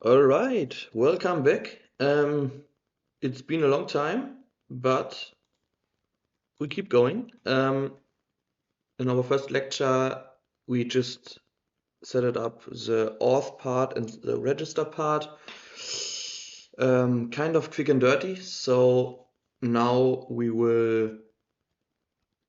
All right, welcome back. It's been a long time, but we keep going. In our first lecture, we just set it up the auth part and the register part, kind of quick and dirty. So now we will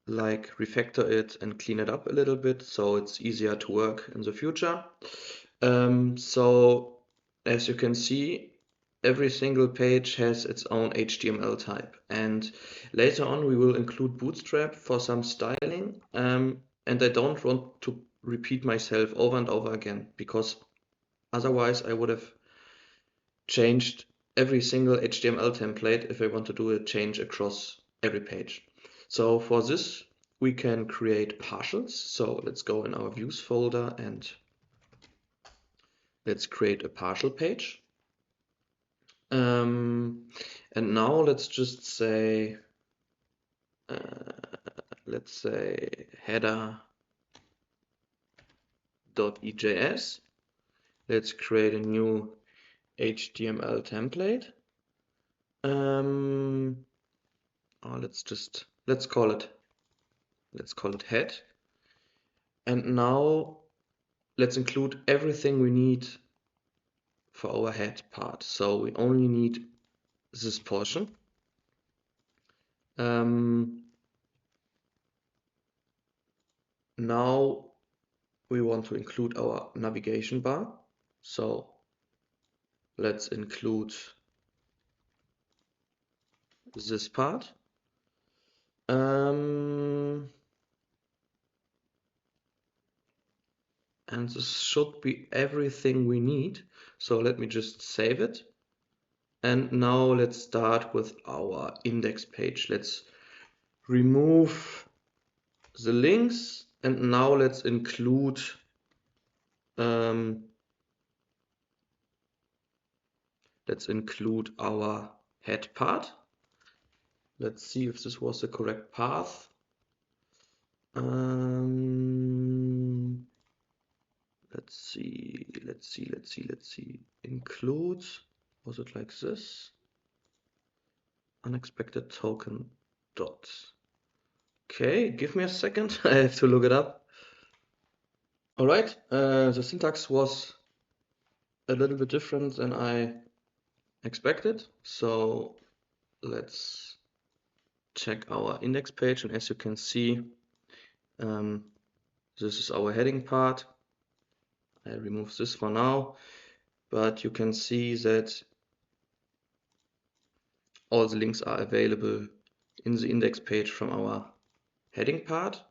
like refactor it and clean it up a little bit so it's easier to work in the future. So as you can see, every single page has its own HTML type, and later on we will include Bootstrap for some styling. And I don't want to repeat myself over and over again, because otherwise I would have changed every single HTML template if I want to do a change across every page. So for this, we can create partials. So let's go in our views folder and let's create a partial page. And now let's just say, let's say header.ejs. Let's create a new HTML template. Let's call it head. And now let's include everything we need for our head part. So we only need this portion. Now we want to include our navigation bar. So let's include this part. And this should be everything we need. So let me just save it. And now let's start with our index page. Let's remove the links, and now let's include our head part. Let's see if this was the correct path. Let's see. Include, was it like this? Unexpected token dot. Okay, give me a second. I have to look it up. All right, the syntax was a little bit different than I expected. So let's check our index page, and as you can see, this is our heading part. I remove this for now, but you can see that all the links are available in the index page from our heading part.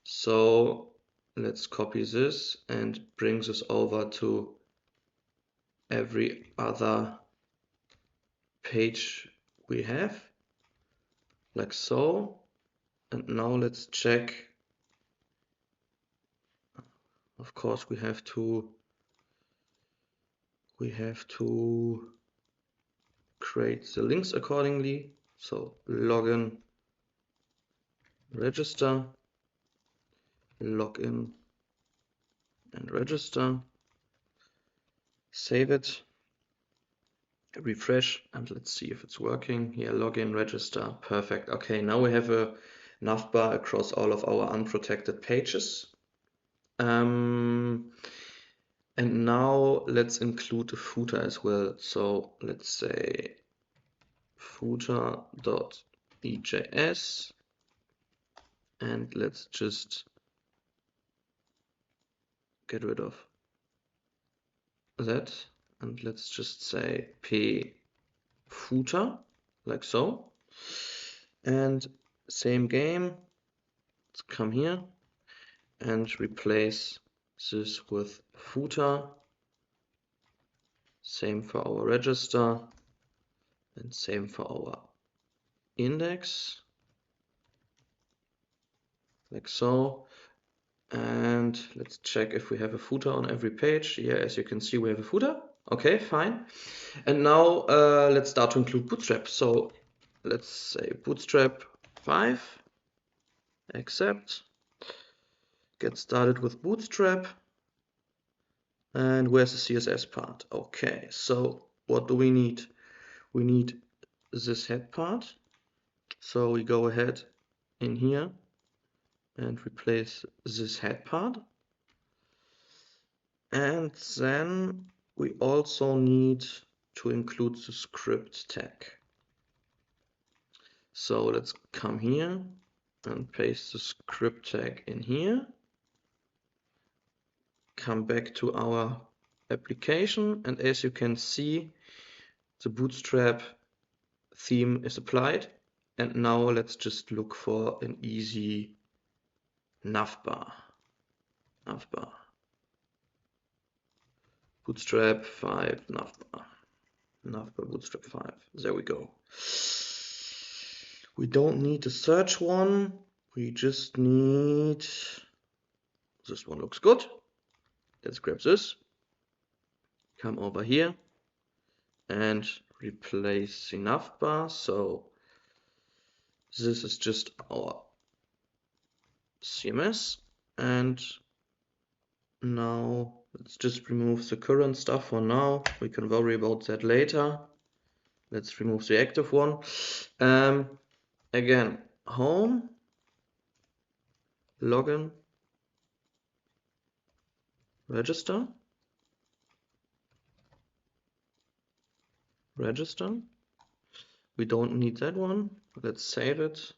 So let's copy this and bring this over to every other page we have, like so. And now let's check. Of course, we have to create the links accordingly. So login, register, login and register, save it, refresh, and let's see if it's working. Here, login, register, perfect. Okay, now we have a navbar across all of our unprotected pages. And now let's include the footer as well. So let's say footer.ejs, and let's just get rid of that, and let's just say p footer, like so. And same game, let's come here and replace this with footer. Same for our register and same for our index, like so. And let's check if we have a footer on every page. Yeah, as you can see, we have a footer. Okay, fine. And now let's start to include Bootstrap. So let's say Bootstrap 5, accept, get started with Bootstrap. And where's the CSS part? Okay, so what do we need? We need this head part. So we go ahead in here and replace this head part. And then we also need to include the script tag. So let's come here and paste the script tag in here. Come back to our application, and as you can see, the Bootstrap theme is applied. And now let's just look for an easy navbar. Bootstrap 5 navbar Bootstrap 5. There we go. We don't need the search one. We just need, this one looks good. Let's grab this. Come over here and replace the navbar. So this is just our CMS, and now let's just remove the current stuff for now. We can worry about that later. Let's remove the active one. Again, home, login, register. We don't need that one. Let's save it.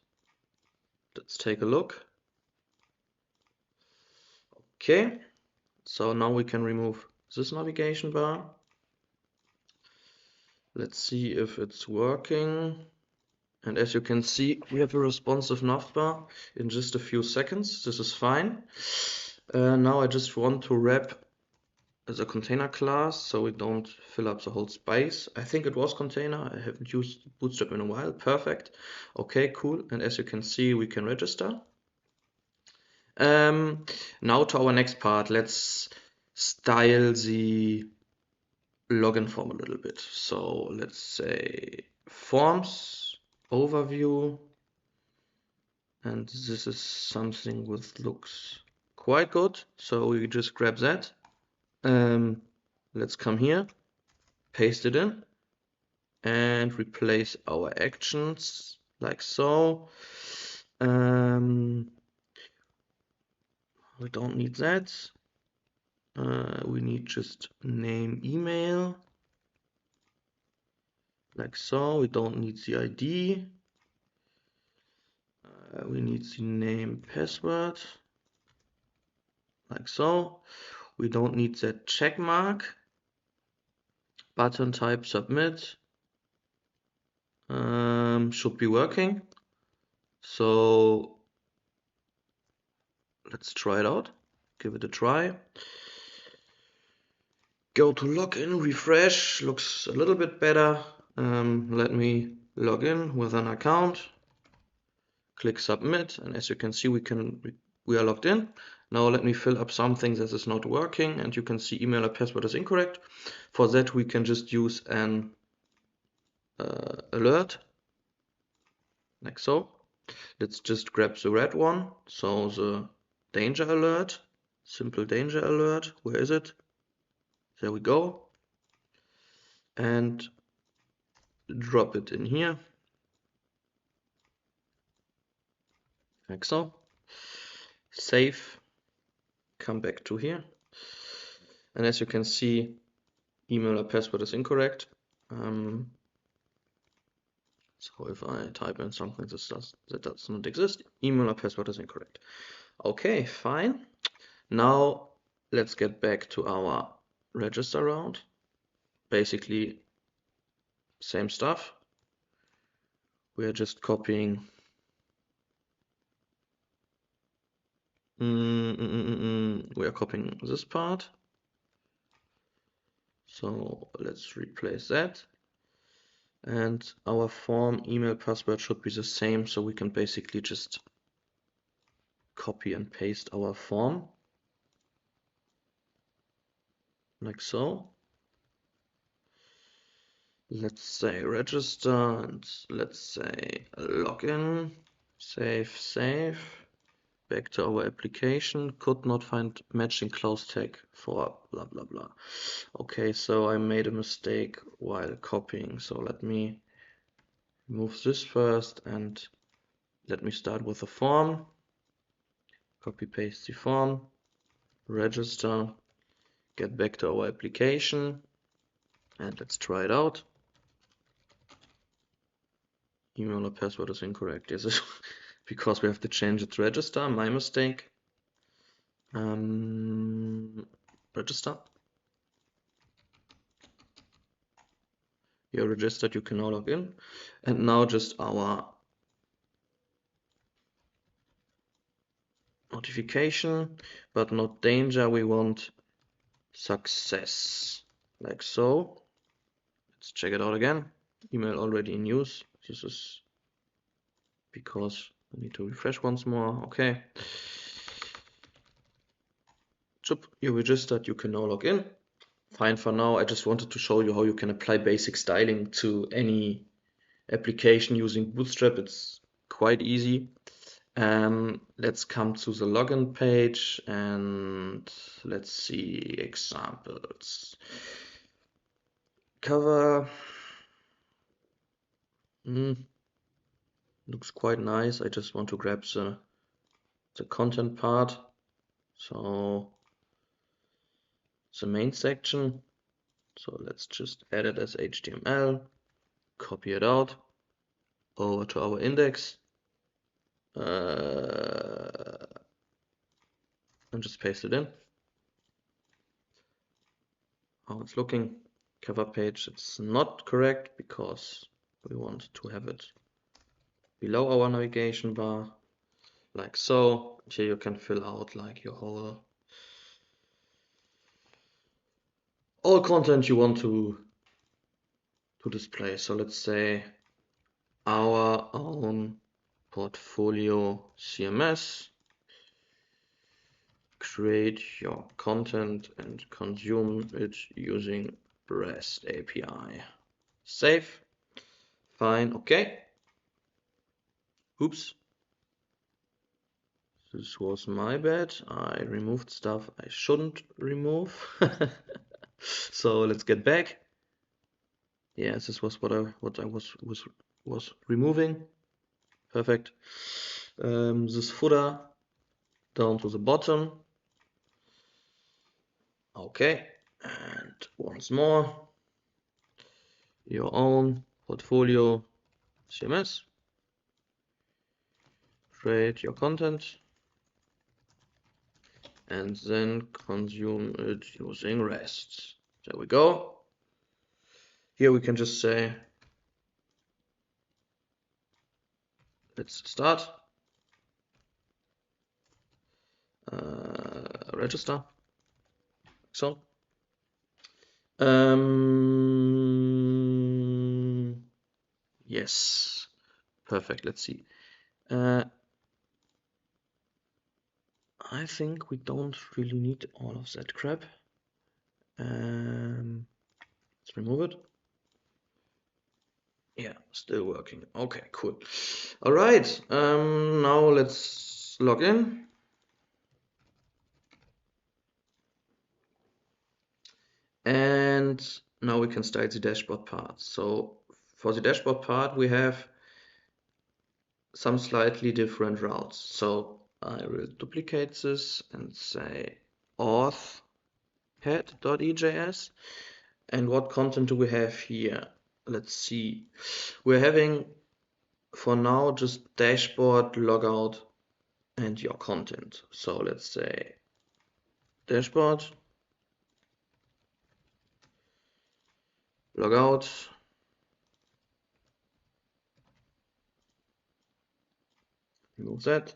Let's take a look. Okay, so now we can remove this navigation bar. Let's see if it's working. And as you can see, we have a responsive navbar in just a few seconds. This is fine. Now I just want to wrap as a container class so we don't fill up the whole space. I think it was container. I haven't used Bootstrap in a while. Perfect. Okay, cool. And as you can see, we can register. Now to our next part. Let's style the login form a little bit. So let's say forms, overview, and this is something which looks quite good. So we just grab that. Let's come here, paste it in, and replace our actions like so. We don't need that. We need just name, email, like so. We don't need the ID. We need the name, password, like so. We don't need that check mark. Button type submit should be working. So let's try it out. Give it a try. Go to login, refresh, looks a little bit better. Let me log in with an account. Click submit, and as you can see, we are logged in. Now let me fill up something that is not working, and you can see email or password is incorrect. For that, we can just use an alert, like so. Let's just grab the red one. So the danger alert, simple danger alert. Where is it? There we go. And drop it in here, like so. Save, come back to here. And as you can see, email or password is incorrect. So if I type in something that does not exist, email or password is incorrect. Okay, fine. Now let's get back to our register round. Basically, same stuff. We are just copying. We are copying this part. So let's replace that. And our form email password should be the same, so we can basically just copy and paste our form like so. Let's say register, and let's say login, save. back to our application, could not find matching clause tag for blah blah blah. Okay, so I made a mistake while copying, so let me remove this first and let me start with the form. Copy paste the form, register, get back to our application, and let's try it out. Email or password is incorrect. Yes, because we have to change it to register. My mistake. Register. You're registered, you can now log in. And now just our notification, but not danger. We want success, like so. Let's check it out again. Email already in use. This is because I need to refresh once more. Okay. Chup, you registered, you can now log in. Fine for now. I just wanted to show you how you can apply basic styling to any application using Bootstrap. It's quite easy. Let's come to the login page and let's see examples. Cover looks quite nice. I just want to grab the content part. So the main section. So let's just add it as HTML, copy it out over to our index. And just paste it in. How it's looking. Cover page, it's not correct because we want to have it below our navigation bar, like so. Here you can fill out like your all content you want to display. So let's say our own portfolio CMS. Create your content and consume it using REST API. Save. Fine. Okay. Oops. This was my bad. I removed stuff I shouldn't remove. So let's get back. Yes, this was what I was removing. Perfect. This footer down to the bottom. Okay, and once more, your own portfolio CMS. Create your content and then consume it using REST. There we go. Here we can just say, let's start. Register. So. Yes. Perfect. Let's see. I think we don't really need all of that crap. Let's remove it. Yeah, still working. Okay, cool. All right, now let's log in. And now we can start the dashboard part. So for the dashboard part, we have some slightly different routes. So I will duplicate this and say auth head.ejs. And what content do we have here? Let's see. We're having for now just dashboard, logout, and your content. So let's say dashboard, logout, remove that.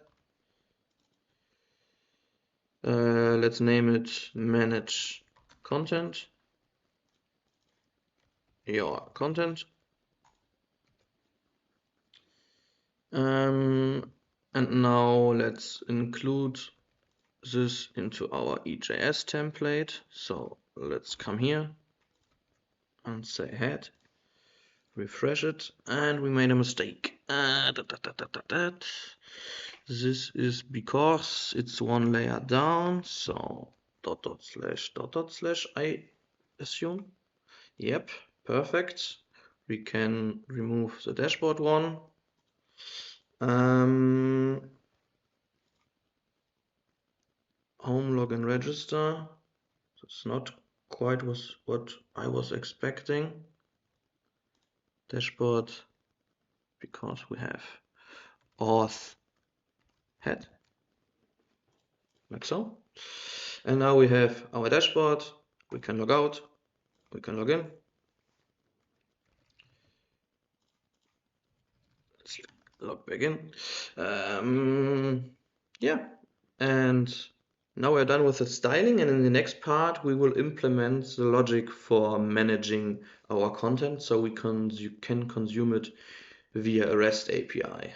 Let's name it manage content, your content. And now let's include this into our EJS template. So let's come here and say head, refresh it, and we made a mistake. This is because it's one layer down, so // I assume. Yep, perfect. We can remove the dashboard one. Home login register. That's not quite what I was expecting. Dashboard, because we have auth head, like so. And now we have our dashboard. We can log out, we can log in. Let's log back in. Yeah, and now we're done with the styling, and in the next part we will implement the logic for managing our content so you can consume it via a REST API.